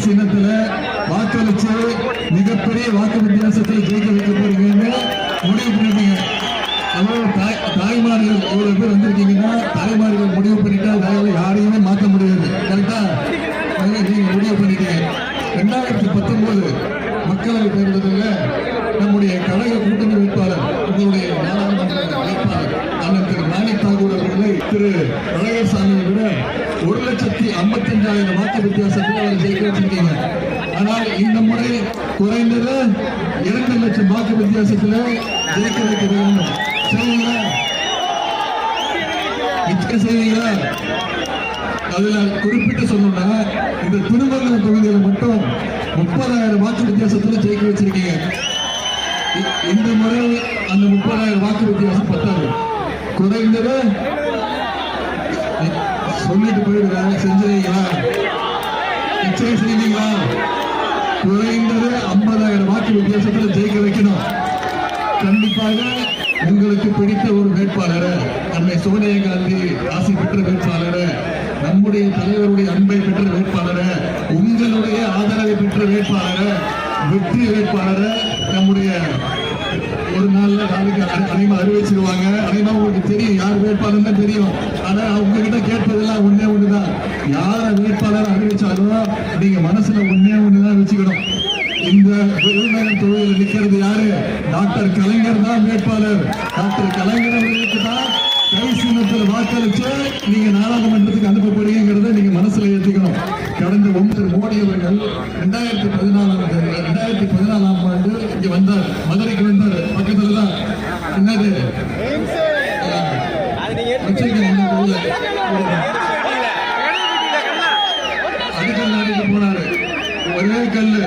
சின்னத்துல வாக்களிச்சு மிகப்பெரிய வாக்கு வித்தியாசத்தில் ஜெயிக்க வைக்க போறீங்கன்னு முடிவு பண்ணிட்டீங்க. அதாவது தாய்மார்கள் எவ்வளவு பேர் வந்திருக்கீங்கன்னா தாய்மார்கள் முடிவு பண்ணிட்டா யாரையுமே மாற்ற முடியாது. கரெக்டா? நீங்க முடிவு பண்ணிட்டீங்க. 2019 மக்களவை தேர்தலில் நம்முடைய கழக கூட்டணி வேட்பாளர் உங்களுடைய நாடாளுமன்ற வேட்பாளர் அண்ணன் திரு மாணிக் தாகூர் அவர்களை திரு அழகர்சாமியை விட 1,55,000 வாக்கு வித்தியாசத்தில் அவர் ஜெயிக்க வச்சிருக்கீங்க. ஆனால் இந்த முறை குறைந்தது 2 லட்சம் வாக்கு வித்தியாசத்தில் ஜெயிக்க வைக்க வேண்டும். செய்வீங்களா? நிச்சயம் செய்வீங்களா? அதுல குறிப்பிட்டு சொன்னா இந்த திருமங்கலம் தொகுதியில் மட்டும் 30,000 வாக்கு வித்தியாசத்துல ஜெயிக்க வச்சிருக்கீங்க. இந்த முறை அந்த 30,000 வாக்கு வித்தியாசம் பத்தாது. குறைந்தது சொல்லிட்டு போயிடுறாங்க. செஞ்சுறீங்களா? நிச்சயம் செய்வீங்களா? குறைந்தது 50,000 வாக்கு வித்தியாசத்துல ஜெயிக்க வைக்கணும். கண்டிப்பாக உங்களுக்கு பிடித்த ஒரு வேட்பாளர், அன்னை சோனியா காந்தி ஆசை பெற்ற வேட்பாளர், நம்முடைய தலைவருடைய அன்பை பெற்ற வேட்பாளர், உங்களுடைய ஆதரவை பெற்ற வேட்பாளர், வெற்றி வேட்பாளர் நம்முடைய ஒரு நாள்ல நாளைக்கு அதிகமா அறிவிச்சிருவாங்க. அதிகமா உங்களுக்கு தெரியும் யார் வேட்பாளர் தான் தெரியும். ஆனா அவங்க கிட்ட கேட்பதெல்லாம் ஒண்ணுதான், யார வேட்பாளர் அறிவிச்சாலும் நீங்க மனசுல ஒண்ணுதான் வச்சுக்கணும். இந்த விருதுநகர் தொகுதியில் நிற்கிறது யாரு? டாக்டர் கலைஞர் தான் வேட்பாளர். டாக்டர் கலைஞர் அவர்களுக்கு தான் கை சின்னத்தில் வாக்களிச்சு நீங்க நாடாளுமன்றத்துக்கு அனுப்ப போறீங்கிறத நீங்க மனசுல ஏற்றிக்கணும். கடந்த மோடி அவர்கள் 2014ஆம் ஆண்டு இங்க வந்தார், மதுரைக்கு வந்தார். பக்கத்துல தான் என்னது அடிக்கல் நாட்டுக்கு போனாரு. ஒரே கல்லு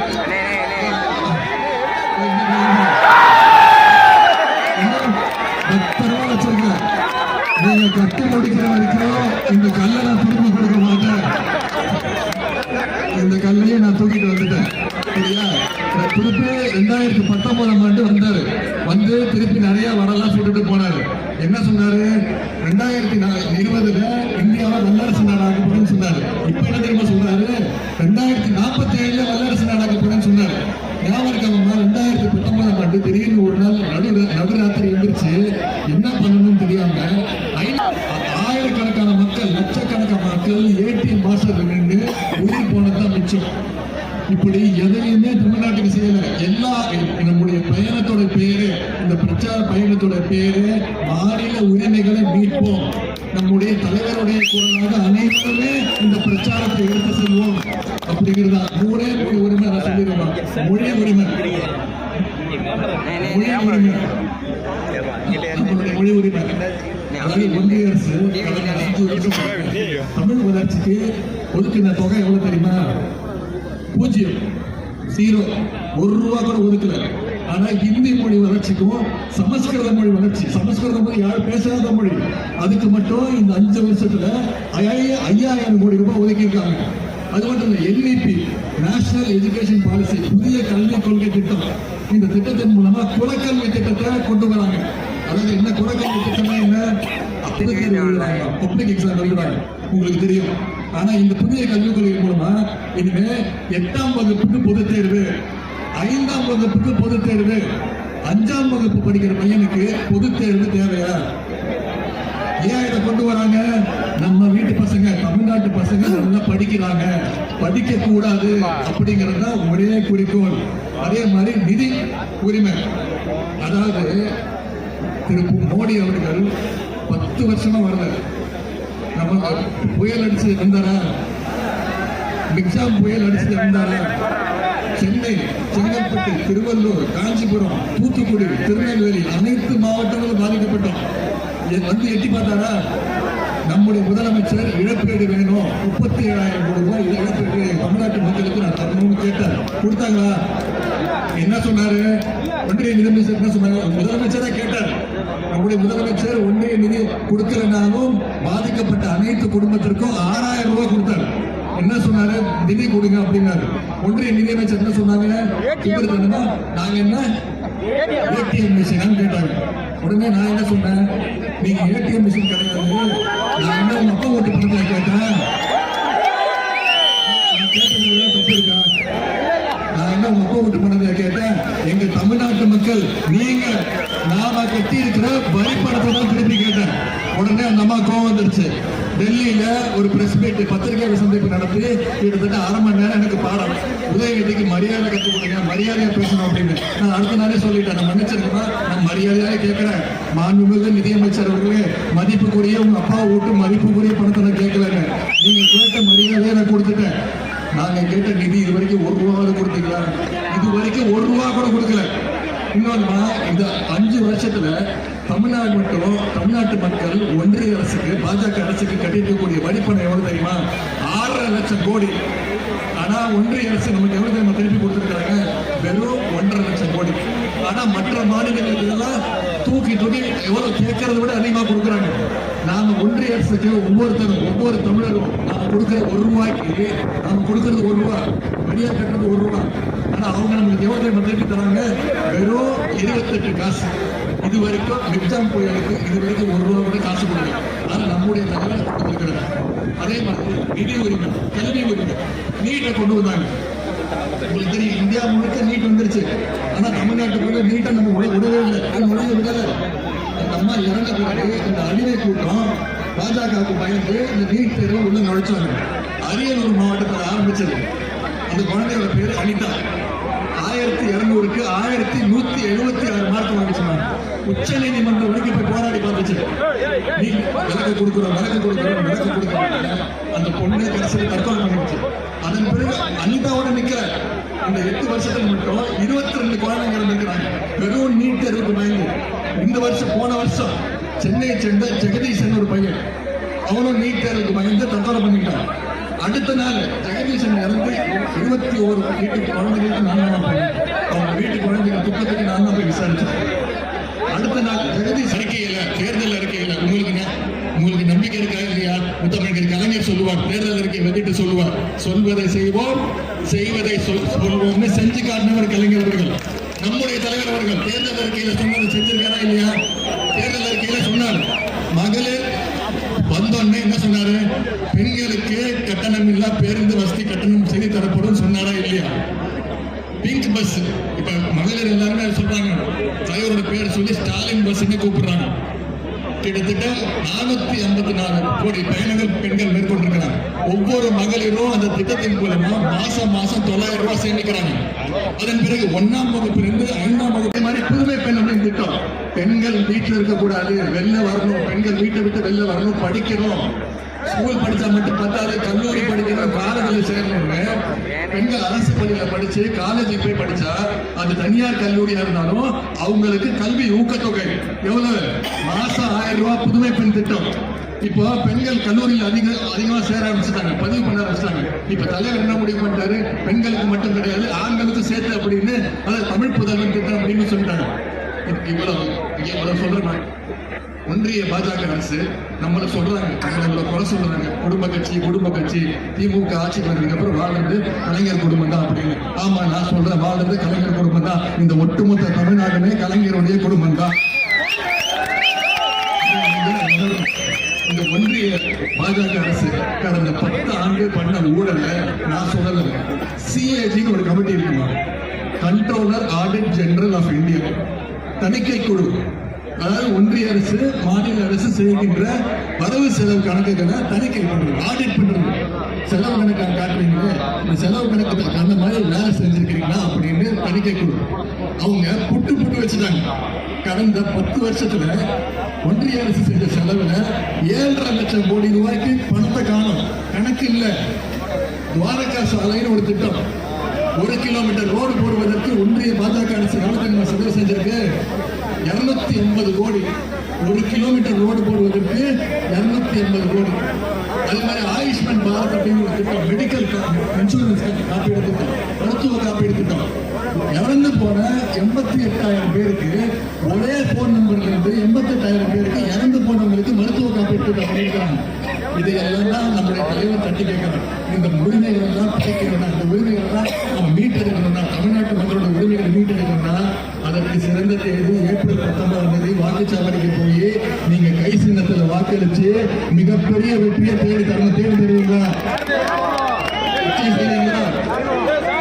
பத்திரமா வச்சிருக்க. நீங்க கட்டி முடிக்கிற வரைக்கும் இந்த கல்லை நான் திரும்பி கொடுக்க மாட்டேன். இந்த கல்லையே நான் தூக்கிட்டு வந்துட்டேன். சரியா? திருப்பி 2019ஆம் ஆண்டு வந்தாரு. வந்து திருப்பி நிறைய வரலாம் சொல்லிட்டு போனாரு. என்ன சொன்னாரு? 2020 இந்தியாவை வல்லரசு நாடாக போறேன்னு சொன்னாரு. இப்ப என்ன தெரியுமா சொல்றாரு? 2047 வல்லரசு நாடாக போறேன்னு சொன்னாரு. ஞாபகம் இருக்காம 2019ஆம் ஆண்டு திடீர்னு ஒரு நாள் நடுராத்திரி எழுந்திருச்சு என்ன பண்ணணும்னு தெரியாம ஆயிரக்கணக்கான மக்கள், லட்சக்கணக்கான மக்கள் ஏடிஎம் வாசல் நின்று உயிர் போனதுதான் மிச்சம். இப்படி எதையுமே தமிழ்நாட்டுக்கு செய்யல. எல்லா நம்முடைய பயணத்தோட பேரு, இந்த பிரச்சார பயணத்தோட பேரு மாநில உரிமைகளை மீட்போம். நம்முடைய தலைவருடைய குரலாக அனைவருமே இந்த பிரச்சாரத்தை எடுத்து செல்வோம் அப்படிங்கிறதா. மூணே உரிமை நான் சொல்லிடுவேன். மொழி உரிமை, மொழி உரிமை. அதாவது ஒன்றிய அரசு கடந்த 5 வருஷம் தமிழ் வளர்ச்சிக்கு ஒதுக்கின தொகை எவ்வளவு தெரியுமா? 0, 1 ரூபா கூட ஒதுக்கல. ஆனா ஹிந்தி மொழி வளர்ச்சிக்கும் சமஸ்கிருத மொழி வளர்ச்சி, சமஸ்கிருத மொழி யாரும் பேசாத மொழி, அதுக்கு மட்டும் இந்த 5 வருஷத்துல 5,000 கோடி ரூபாய் ஒதுக்கியிருக்காங்க. அது மட்டும் இல்ல, NEP நேஷனல் எஜுகேஷன் பாலிசி, புதிய கல்விக் கொள்கை திட்டம். இந்த திட்டத்தின் மூலமா குலக்கல்வி திட்டத்தை கொண்டு வராங்க. அதாவது என்ன குலக்கல்வி திட்டம்னா என்ன? பப்ளிக் எக்ஸாம் எழுதுறாங்க, உங்களுக்கு தெரியும். ஆனா இந்த புதிய கல்விக் கொள்கை மூலமா இனிமே 8ஆம் வகுப்புக்கு பொதுத் தேர்வு, 5ஆம் வகுப்புக்கு பொதுத் தேர்வு, 5ஆம் வகுப்பு படிக்கிற பையனுக்கு பொதுத் தேர்வு தேவையா? ஏன் இதை கொண்டு வராங்க? நம்ம வீட்டு பசங்க, தமிழ்நாட்டு பசங்க நல்லா படிக்கிறாங்க, படிக்க கூடாது அப்படிங்கிறது தான் ஒரே குறிக்கோள். அதே மாதிரி நிதி உரிமை. அதாவது திரு மோடி அவர்கள் 10 வருஷமா வரல. நம்ம புயல் அடிச்சு வந்தாரா? மிக்சாம் புயல் அடிச்சு வந்தாரா? சென்னை, செங்கல்பட்டு, திருவள்ளூர், காஞ்சிபுரம், தூத்துக்குடி, திருநெல்வேலி அனைத்து மாவட்டங்களும் பாதிக்கப்பட்டோம். வந்து எட்டி பார்த்தாரா? நம்முடைய முதலமைச்சர் இழப்பீடு வேணும், 37,000 கோடி ரூபாய் இழப்பீடு தமிழ்நாட்டு மக்களுக்கு நான் தரணும்னு கேட்டார். கொடுத்தாங்களா? என்ன சொன்னாரு? ஒன்றிய நிதியமைச்சர் என்ன சொன்னாங்க? முதலமைச்சரா கேட்டார். நம்முடைய முதலமைச்சர் ஒன்றிய நிதி கொடுக்கலனாலும் பாதிக்கப்பட்ட அனைத்து குடும்பத்திற்கும் 6,000 ரூபாய் கொடுத்தார். என்ன சொன்னாரு? நிதி கொடுங்க அப்படின்னாரு. ஒன்றிய நிதியமைச்சர் என்ன சொன்னாங்க? நாங்க என்ன ஏடிஎம் மிஷின் கேட்டாங்க. உடனே நான் என்ன சொன்னேன்? நீங்க ஏடிஎம் மிஷின் கிடையாது, நான் என்ன அப்பா ஓட்டு பணத்தை கேட்டேன். தப்பு இருக்கா? நடந்துச்சு. டெல்லியில ஒரு பிரஸ் மீட் பத்திரிகையாளர் சந்திப்பு நடத்தி கிட்டத்தட்ட அரை மணி நேரம் எனக்கு பாடம். உதயநிதிக்கு மரியாதை கற்றுக் கொடுங்க, மரியாதையா பேசணும் அப்படின்னு நான் அடுத்த நாளே சொல்லிட்டேன். நான் மன்னிச்சிருக்கா, நான் மரியாதையாக கேட்கிறேன். மாண்புமிகு நிதியமைச்சர் அவர்களே, மதிப்புக்குரிய உங்க அப்பா ஓட்டு மதிப்புக்குரிய பணத்தை நான் கேட்கலங்க. நீங்க கேட்ட மரியாதையை நான் கொடுத்துட்டேன். நாங்க கேட்ட நிதி இது வரைக்கும் ₹1 கொடுத்தீங்களா? இது வரைக்கும் ₹1 கூட கொடுக்கல. இன்னொன்னா, இந்த 5 வருஷத்துல தமிழ்நாடு மட்டும் தமிழ்நாட்டு மக்கள் ஒன்றிய அரசுக்கு பாஜக அரசுக்கு கட்டிருக்கக்கூடிய வரிப்பணம் எவ்வளவு தெரியுமா? 6.5 லட்சம் கோடி. ஆனா ஒன்றிய அரசு நமக்கு எவ்வளவு தெரியுமா திருப்பி கொடுத்திருக்காங்க? வெறும் 1.5 லட்சம் கோடி. ஆனா மற்ற மாநிலங்களுக்கு எல்லாம் தூக்கி தூக்கி எவ்வளவு கேட்கறத விட அதிகமா கொடுக்குறாங்க. நாம ஒன்றிய அரசுக்கு ஒவ்வொருத்தரும் ஒவ்வொரு தமிழரும் நாம கொடுக்கிற ₹1 நாம கொடுக்கறது ₹1, வெளியே கட்டுறது ₹1. ஆனா அவங்க நம்மளுக்கு எவ்வளவு திருப்பி தராங்க? வெறும் 28 காசு. இது வரைக்கும் மிக்ஜாம் புயலுக்கு இது வரைக்கும் ₹1 கூட காசு கொடுக்கல. ஆனா நம்முடைய தலைவர் கொடுக்கிறார். அதே மாதிரி நிதி உரிமை, கல்வி உரிமை, நீட்டை கொண்டு வந்தாங்க. உங்களுக்கு தெரியும், இந்தியா முழுக்க நீட் வந்துருச்சு. ஆனா தமிழ்நாட்டுக்குள்ள நீட்டை நம்ம விடவே இல்லை, நுழைய விடல. அந்த அம்மா இறந்த பிறகு இந்த அடிமை கூட்டம் பாஜகவுக்கு பயந்து இந்த நீட் தேர்வு உள்ள நுழைச்சாங்க. அரியலூர் மாவட்டத்தில் ஆரம்பிச்சது. அந்த குழந்தையோட பேரு அனிதா. 1200க்கு 1176 மார்க் வாங்கிச்சுனாங்க. உச்ச நீதிமன்றம் வரைக்கும் போய் போராடி பார்த்துச்சு. விலக்கு கொடுக்கிறோம் அந்த பொண்ணு கடைசியில் தற்கொலை பண்ணிடுச்சு. அதன் பிறகு அனிதாவோட நிக்கிற இந்த 8 வருஷத்துல மட்டும் 22 குழந்தைங்க இருக்கிறாங்க. வெறும் நீட் தேர்வுக்கு பயந்து. இந்த வருஷம் போன வருஷம் சென்னையை சேர்ந்த ஜெகதீசன் ஒரு பையன், அவனும் நீட் தேர்வுக்கு பயந்து தற்கொலை பண்ணிட்டான். அடுத்த நாள் ஜெகதீசன் இறந்து 21 வீட்டு குழந்தைகளுக்கு நான் தான் போனேன். அவங்க வீட்டு குழந்தைகள் துக்கத்துக்கு நான் தான் போய் விசாரிச்சேன். அடுத்த நாள் ஜெகதீஷ் அறிக்கையில, தேர்தல் அறிக்கையில உங்களுக்கு நம்பிக்கை இருக்கா இல்லையா? முத்தமிழர் கலைஞர் சொல்லுவார், தேர்தல் அறிக்கை வெளியிட்டு சொல்லுவார், சொல்வதை செய்வோம் செய்வதை சொல்வோம்னு செஞ்சு காட்டினவர் கலைஞர் அவர்கள். நம்முடைய தலைவர் அவர்கள் தேர்தல் அறிக்கையில சொன்னதை செஞ்சிருக்காரா இல்லையா? தேர்தல் அறிக்கையில சொன்னார், மகளிர் வந்தோடனே என்ன சொன்னாரு? பெண்களுக்கு கட்டணம் இல்லா பேருந்து வசதி கட்டணம் செய்து தரப்படும் சொன்னாரா இல்லையா? பிங்க் பஸ், இப்ப மகளிர் எல்லாருமே சொல்றாங்க, தலைவரோட பேர் சொல்லி ஸ்டாலின் பஸ் கூப்பிடுறாங்க. கிட்டத்தட்ட 454 கோடி பயணங்கள் பெண்கள் மேற்கொண்டிருக்கிறாங்க. ஒவ்வொரு மகளிரும் அந்த திட்டத்தின் மூலமா மாசம் ₹900 சேமிக்கிறாங்க. அதன் பிறகு 1ஆம் வகுப்பிலிருந்து 5ஆம் வகுப்பு மாதிரி புதுமை பெண் அப்படின்னு திட்டம். பெண்கள் வீட்டில் இருக்கக்கூடாது, வெளில வரணும், பெண்கள் வீட்டை விட்டு வெளில வரணும், படிக்கணும். ஸ்கூல் படிச்சா மட்டும் பத்தாது, கல்லூரி படிக்கணும், காலேஜில் சேரணும்னு பெண்கள் அரசு பள்ளியில படிச்சு காலேஜுக்கு போய் படிச்சா, அது தனியார் கல்லூரியா இருந்தாலும் அவங்களுக்கு கல்வி ஊக்கத்தொகை எவ்வளவு? மாசம் ₹1000 புதுமை பெண் திட்டம். இப்போ பெண்கள் கல்லூரியில் அதிகமா சேர ஆரம்பிச்சுட்டாங்க, பதிவு பண்ண ஆரம்பிச்சிட்டாங்க. இப்ப தலைவர் என்ன முடிவு பண்ணிட்டாரு? பெண்களுக்கு மட்டும் கிடையாது, ஆண்களுக்கு சேர்த்து அப்படின்னு, அதாவது தமிழ் புதல்வன் திட்டம் அப்படின்னு சொல்லிட்டாங்க. இவ்வளவு சொல்றேன். ஒன்றிய பாஜக அரசு நம்மள சொல்றாங்க, நம்மள குறை சொல்றாங்க, குடும்ப கட்சி திமுக ஆட்சிக்கு வந்ததுக்கு அப்புறம் வாழ்றது கலைஞர் குடும்பம் தான் அப்படின்னு. ஆமா, நான் சொல்றேன், வாழ்றது கலைஞர் குடும்பம் தான். இந்த ஒட்டுமொத்த தமிழ்நாடுமே கலைஞருடைய குடும்பம் தான். இந்த ஒன்றிய பாஜக அரசு கடந்த 10 ஆண்டு பண்ண ஊழல நான் சொல்லல. சிஏஜின்னு ஒரு கமிட்டி இருக்குமா, controller audit general of India, தணிக்கை குழு. அதாவது ஒன்றிய அரசு மாநில அரசு செய்கின்ற வரவு செலவு கணக்குகளை தணிக்கை பண்றது, ஆடிட் பண்றது. செலவு கணக்கு காட்டுறீங்க, இந்த செலவு கணக்கு அந்த மாதிரி வேலை செஞ்சிருக்கீங்களா அப்படின்னு தணிக்கை குழு. அவங்க புட்டு வச்சுட்டாங்க. கடந்த 10 வருஷத்துல ஒன்றிய அரசு செஞ்ச செலவுல 7.5 லட்சம் கோடி ரூபாய்க்கு பணத்தை காணும், கணக்கு இல்ல. துவாரகா சாலைன்னு ஒரு திட்டம், 1 கிலோமீட்டர் ரோடு போடுவதற்கு ஒன்றிய பாஜக அரசு எவ்வளவு செலவு செஞ்சிருக்கு? 280 கோடி. 1 கிலோமீட்டர் ரோடு போடுவதற்கு 280 கோடி. அதே மாதிரி ஆயுஷ்மான் பாரத் அப்படின்னு ஒரு திட்டம், மெடிக்கல் இன்சூரன்ஸ் காப்பீடு திட்டம், மருத்துவ காப்பீடு திட்டம். இறந்து போன 88,000 பேருக்கு ஒரே போன் நம்பர்ல இருந்து 88,000 பேருக்கு இறந்து போனவங்களுக்கு மருத்துவ காப்பீடு திட்டம் பண்ணிருக்காங்க. இதையெல்லாம் தான் நம்முடைய தலைவர் தட்டி கேட்கிறார். இந்த உரிமைகள் எல்லாம் கிடைக்கணும்னா, இந்த உரிமைகள் எல்லாம் நம்ம மீட்டெடுக்கணும்னா, தமிழ்நாட்டு மக்களோட உரிமைகளை மீட்டெடுக்கணும்னா அதற்கு சிறந்த தேதி ஏப்ரல் 19ஆம் தேதி வாக்குச்சாவடிக்கு போய் நீங்க கை சின்னத்துல வாக்களிச்சு மிகப்பெரிய வெற்றியை தேடி தருவீங்களா?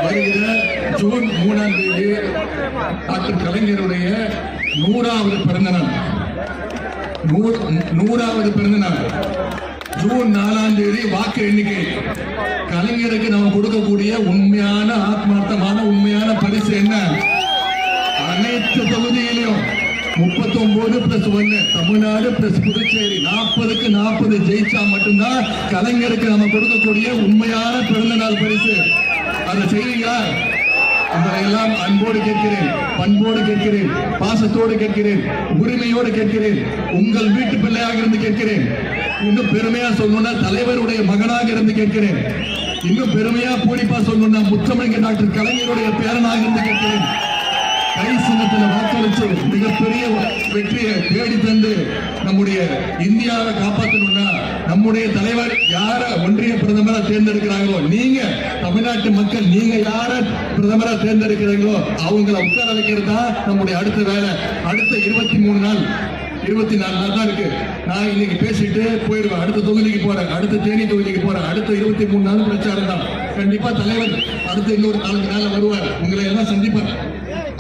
வருகிற ஜூன் 3ஆம் தேதி டாக்டர் கலைஞருடைய 100வது பிறந்த நாள். ஜூன் 4ஆம் தேதி வாக்கு எண்ணிக்கை. கலைஞருக்கு நாம் கொடுக்கக்கூடிய உண்மையான ஆத்மார்த்தமான உண்மையான பரிசு என்ன? அனைத்து தொகுதியிலும் 39+1 தமிழ்நாடு பிளஸ் புதுச்சேரி 40க்கு 40 ஜெயிச்சா மட்டும்தான் கலைஞருக்கு நாம கொடுக்கக்கூடிய உண்மையான பிறந்த நாள் பரிசு. அதை செய்வீங்களா? உங்களை எல்லாம் அன்போடு கேட்கிறேன், பண்போடு கேட்கிறேன், பாசத்தோடு கேட்கிறேன், உரிமையோடு கேட்கிறேன், உங்கள் வீட்டு பிள்ளையாக இருந்து கேட்கிறேன். இன்னும் பெருமையா சொல்லணும்னா தலைவருடைய மகனாக இருந்து கேட்கிறேன். இன்னும் பெருமையா பூரிப்பா சொல்லணும்னா முத்தமிழ் டாக்டர் கலைஞருடைய பேரனாக இருந்து கேட்கிறேன். கை சின்னத்தில் வாக்களிச்சு மிகப்பெரிய வெற்றியை தேடி தந்து நம்முடைய இந்தியாவை காப்பாற்றணும்னா நம்முடைய தலைவர் யார ஒன்றிய பிரதமரா தேர்ந்தெடுக்கிறாங்களோ, நீங்க தமிழ்நாட்டு மக்கள் நீங்க யார பிரதமரா தேர்ந்தெடுக்கிறீங்களோ அவங்களை உட்கார வைக்கிறது தான் நம்முடைய அடுத்த வேலை. அடுத்த 23 நாள் 24 நாள் தான் இருக்கு. நான் இன்னைக்கு பேசிட்டு போயிடுவேன். அடுத்த தொகுதிக்கு போறேன், அடுத்த தேனி தொகுதிக்கு போறேன். அடுத்த 23 நாள் பிரச்சாரம் தான். கண்டிப்பா தலைவர் அடுத்த இன்னொரு 4 நாள் வருவார், உங்களை எல்லாம் சந்திப்பார்.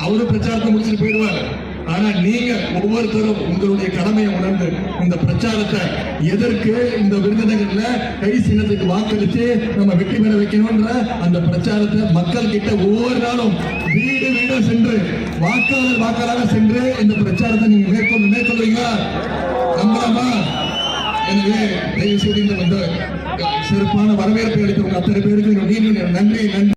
அவரும் பிரச்சாரத்தை முடிச்சுட்டு போயிடுவார். ஆனா நீங்க ஒவ்வொருத்தரும் உங்களுடைய கடமையை உணர்ந்து இந்த பிரச்சாரத்தை எதற்கு இந்த விருதுநகர்ல கை சின்னத்துக்கு வாக்களிச்சு நம்ம வெற்றி பெற வைக்கணும்ன்ற அந்த பிரச்சாரத்தை மக்கள் கிட்ட ஒவ்வொரு நாளும் வீடு வீடு சென்று வாக்காளராக சென்று இந்த பிரச்சாரத்தை நீங்க மேற்கொள்வீங்களா? நம்பலாமா? எனவே தயவு செய்து இந்த சிறப்பான வரவேற்பை அளித்த உங்க அத்தனை பேருக்கு நன்றி.